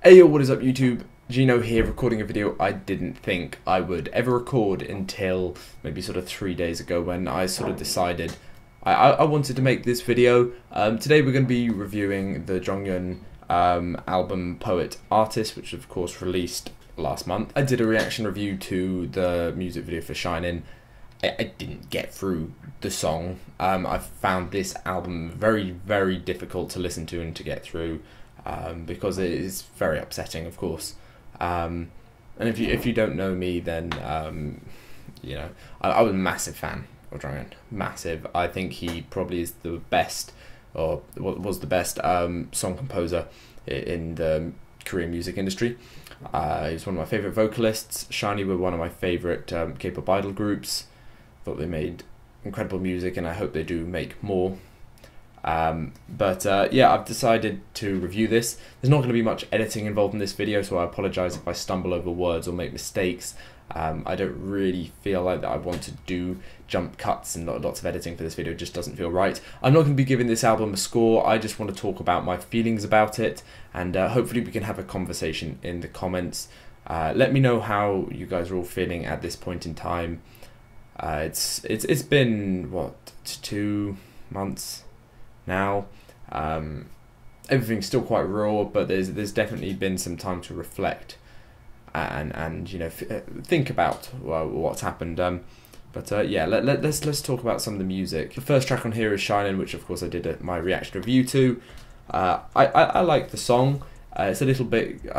Hey yo, what is up YouTube? Ginno here, recording a video I didn't think I would ever record until maybe sort of 3 days ago when I sort of decided I wanted to make this video. Today we're going to be reviewing the Jonghyun album Poet Artist, which of course released last month. I did a reaction review to the music video for Shining. I didn't get through the song. I found this album very difficult to listen to and to get through. Because it is very upsetting, of course. And if you don't know me, then you know I was a massive fan of Jonghyun. Massive. I think he probably is the best, or was the best song composer in the Korean music industry. He's one of my favorite vocalists. SHINee were one of my favorite K-pop idol groups. Thought they made incredible music, and I hope they do make more. Yeah, I've decided to review this. There's not going to be much editing involved in this video, so I apologise if I stumble over words or make mistakes. I don't really feel like that I want to do jump cuts and lots of editing for this video. It just doesn't feel right. I'm not going to be giving this album a score. I just want to talk about my feelings about it, and hopefully we can have a conversation in the comments. Let me know how you guys are all feeling at this point in time. It's been what, 2 months now. Everything's still quite raw, but there's definitely been some time to reflect and you know, think about what's happened. Yeah, let's talk about some of the music. The first track on here is Shining, which of course I did my reaction review to. I like the song. It's a little bit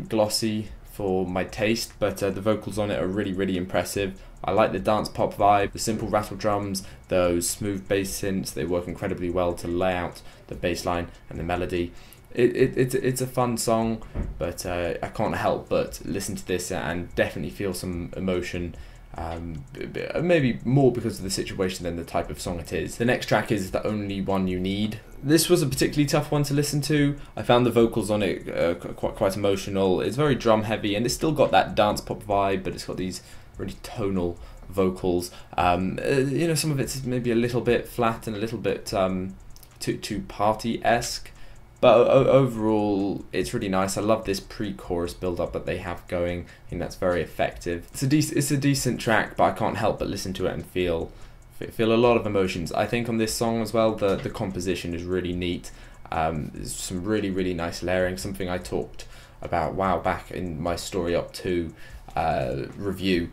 glossy for my taste, but the vocals on it are really impressive. I like the dance pop vibe, the simple rattle drums, those smooth bass synths. They work incredibly well to lay out the bass line and the melody. It's a fun song, but I can't help but listen to this and definitely feel some emotion. Maybe more because of the situation than the type of song it is. The next track is The Only One You Need. This was a particularly tough one to listen to. I found the vocals on it quite emotional. It's very drum heavy, and it's still got that dance pop vibe, but it's got these really tonal vocals. You know, some of it's maybe a little bit flat and a little bit too party-esque. But overall, it's really nice. I love this pre-chorus build-up that they have going. I think that's very effective. It's a decent track, but I can't help but listen to it and feel a lot of emotions. I think on this song as well, the composition is really neat. There's some really nice layering. Something I talked about a while back in my Story Up 2 review.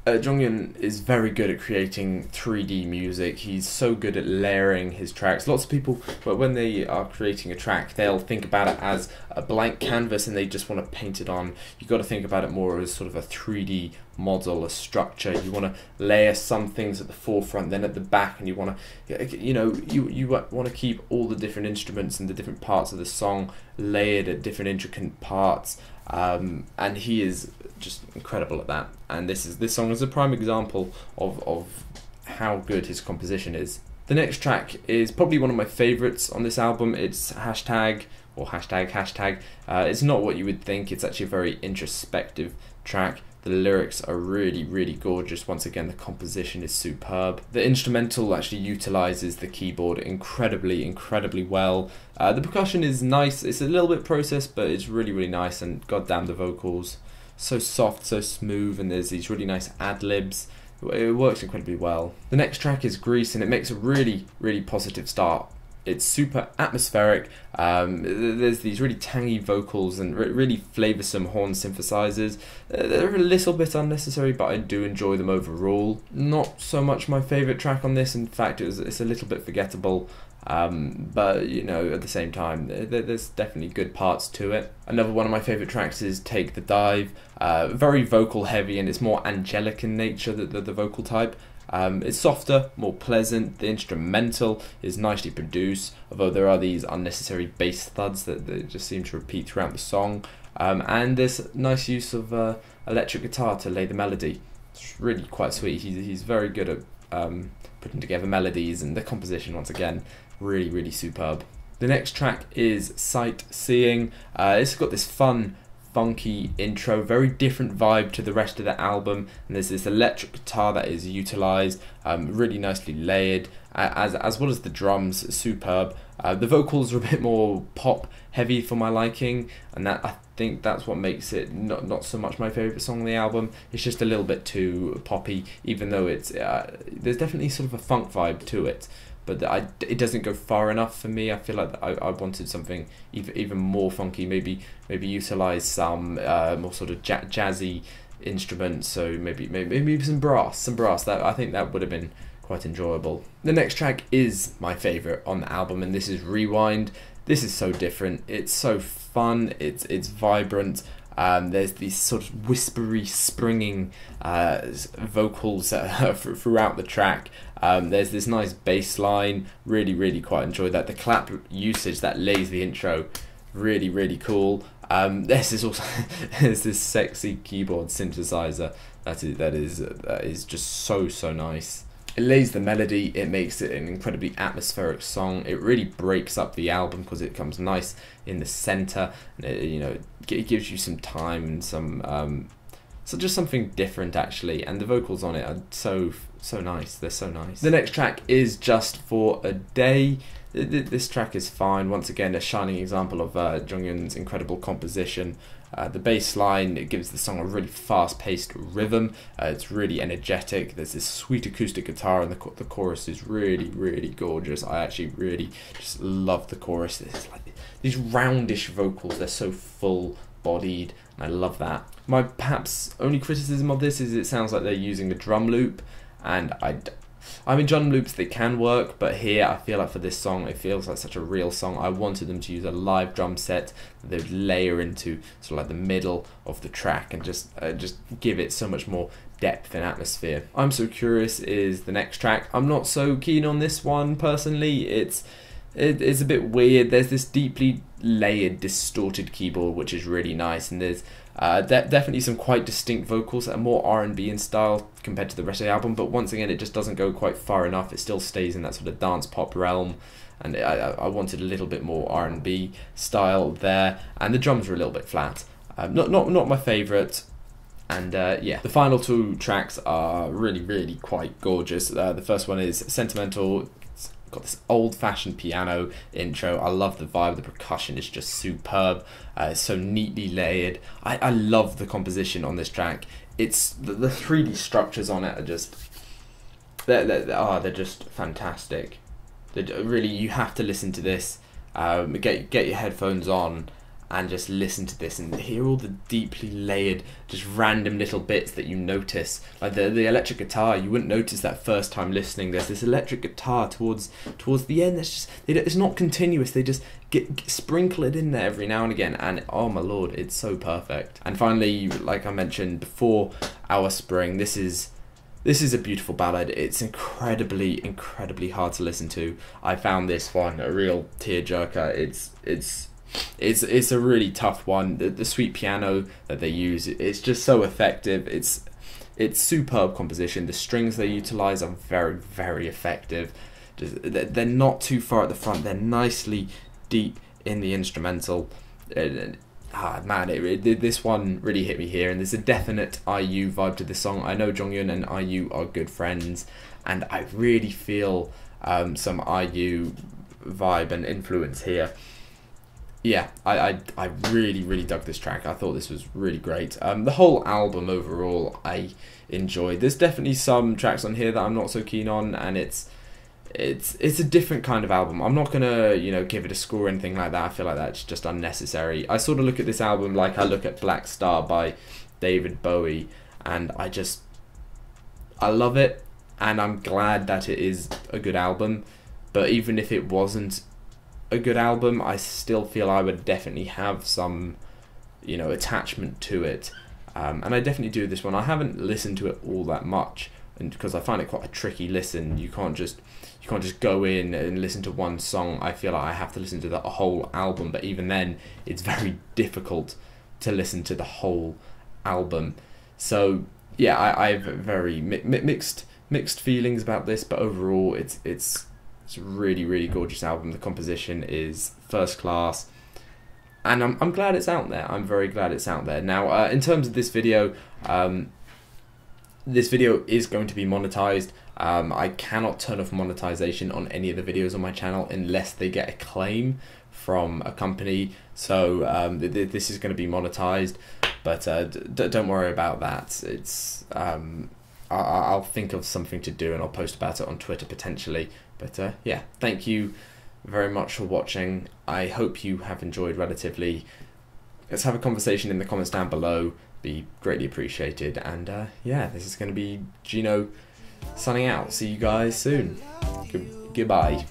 Jonghyun is very good at creating 3D music. He's so good at layering his tracks. Lots of people, when they are creating a track, they'll think about it as a blank canvas and they just want to paint it on. You've got to think about it more as sort of a 3D model, a structure. You want to layer some things at the forefront, then at the back, and you want to, you know, you want to keep all the different instruments and the different parts of the song layered at different intricate parts. And he is just incredible at that, and this song is a prime example of how good his composition is. The next track is probably one of my favorites on this album. It's Hashtag. It's not what you would think. It's actually a very introspective track. The lyrics are really gorgeous. Once again, the composition is superb. The instrumental actually utilizes the keyboard incredibly well. The percussion is nice. It's a little bit processed, but it's really nice, and goddamn the vocals. So soft, so smooth, and there's these really nice ad-libs. It works incredibly well. The next track is Grease, and it makes a really positive start. It's super atmospheric. There's these really tangy vocals and really flavoursome horn synthesizers. They're a little bit unnecessary, but I do enjoy them overall. Not so much my favourite track on this. In fact, it's a little bit forgettable. But you know, at the same time, there's definitely good parts to it. Another one of my favourite tracks is Take the Dive. Very vocal heavy, and it's more angelic in nature, the vocal type. It's softer, more pleasant. The instrumental is nicely produced, although there are these unnecessary bass thuds that just seem to repeat throughout the song. And there's nice use of electric guitar to lay the melody. It's really quite sweet. He's very good at putting together melodies, and the composition, once again, really superb. The next track is Sightseeing. It's got this fun funky intro, very different vibe to the rest of the album, and there's this electric guitar that is utilised, really nicely layered, as well as the drums, superb. The vocals are a bit more pop heavy for my liking, and that I think that's what makes it not so much my favourite song on the album. It's just a little bit too poppy, even though it's there's definitely sort of a funk vibe to it, but it doesn't go far enough for me. I feel like I wanted something even more funky, maybe utilise some more sort of jazzy instruments, so maybe some brass. That I think that would have been quite enjoyable. The next track is my favourite on the album, and this is Rewind. This is so different. It's so fun. It's vibrant. There's these sort of whispery, springing vocals throughout the track. There's this nice bass line. Really quite enjoy that. The clap usage that lays the intro, really cool. There's this sexy keyboard synthesizer that is just so nice. It lays the melody, it makes it an incredibly atmospheric song. It really breaks up the album because it comes nice in the center, and it gives you some time and some so just something different actually. And the vocals on it are so nice. They're so nice. The next track is Just for a Day. This track is fine. Once again, a shining example of Jonghyun's incredible composition. The bass line, it gives the song a really fast-paced rhythm. It's really energetic. There's this sweet acoustic guitar, and the chorus is really gorgeous. I actually really just love the chorus. It's like these roundish vocals. They're so full-bodied, and I love that. My perhaps only criticism of this is it sounds like they're using a drum loop, and I mean, drum loops, they can work, but here I feel like for this song it feels like such a real song. I wanted them to use a live drum set that they would layer into sort of like the middle of the track and just give it so much more depth and atmosphere. I'm So Curious is the next track. I'm not so keen on this one personally. It's a bit weird. There's this deeply layered, distorted keyboard which is really nice, and there's definitely some quite distinct vocals that are more R&B in style compared to the rest of the album, but once again it just doesn't go quite far enough. It still stays in that sort of dance pop realm, and I wanted a little bit more R&B style there, and the drums were a little bit flat. Not my favourite. And yeah, the final two tracks are really quite gorgeous. The first one is Sentimental. It's got this old-fashioned piano intro. I love the vibe. The percussion is just superb. It's so neatly layered. I love the composition on this track. It's the 3D structures on it are just they're just fantastic. Really, you have to listen to this. Get your headphones on and just listen to this and hear all the deeply layered, just random little bits that you notice. Like the electric guitar, you wouldn't notice that first time listening. There's this electric guitar towards the end. It's not continuous. They just sprinkle it in there every now and again, and oh my lord, it's so perfect. And finally, like I mentioned before, Our Spring. This is a beautiful ballad. It's incredibly hard to listen to. I found this one a real tearjerker. It's a really tough one. The sweet piano that they use, it's just so effective. It's superb composition. The strings they utilize are very effective. They're not too far at the front. They're nicely deep in the instrumental. This one really hit me here, and there's a definite IU vibe to the song. I know Jonghyun and IU are good friends, and I really feel some IU vibe and influence here. Yeah, I really dug this track. I thought this was really great. The whole album overall I enjoyed. There's definitely some tracks on here that I'm not so keen on, and it's a different kind of album. I'm not gonna give it a score or anything like that. I feel like that's just unnecessary. I sort of look at this album like I look at Black Star by David Bowie, and I love it, and I'm glad that it is a good album. But even if it wasn't a good album, I still feel I would definitely have some attachment to it, and I definitely do this one. I haven't listened to it all that much, and because I find it quite a tricky listen. You can't just go in and listen to one song. I feel like I have to listen to the whole album, but even then it's very difficult to listen to the whole album. So yeah, I have very mixed feelings about this, but overall it's a really gorgeous album. The composition is first class, and I'm glad it's out there. I'm very glad it's out there. Now, in terms of this video is going to be monetized. I cannot turn off monetization on any of the videos on my channel unless they get a claim from a company. So this is going to be monetized, but don't worry about that. It's I'll think of something to do and I'll post about it on Twitter potentially. But yeah, thank you very much for watching. I hope you have enjoyed relatively. Let's have a conversation in the comments down below. Be greatly appreciated. And yeah, this is going to be Ginno signing out. See you guys soon. Goodbye.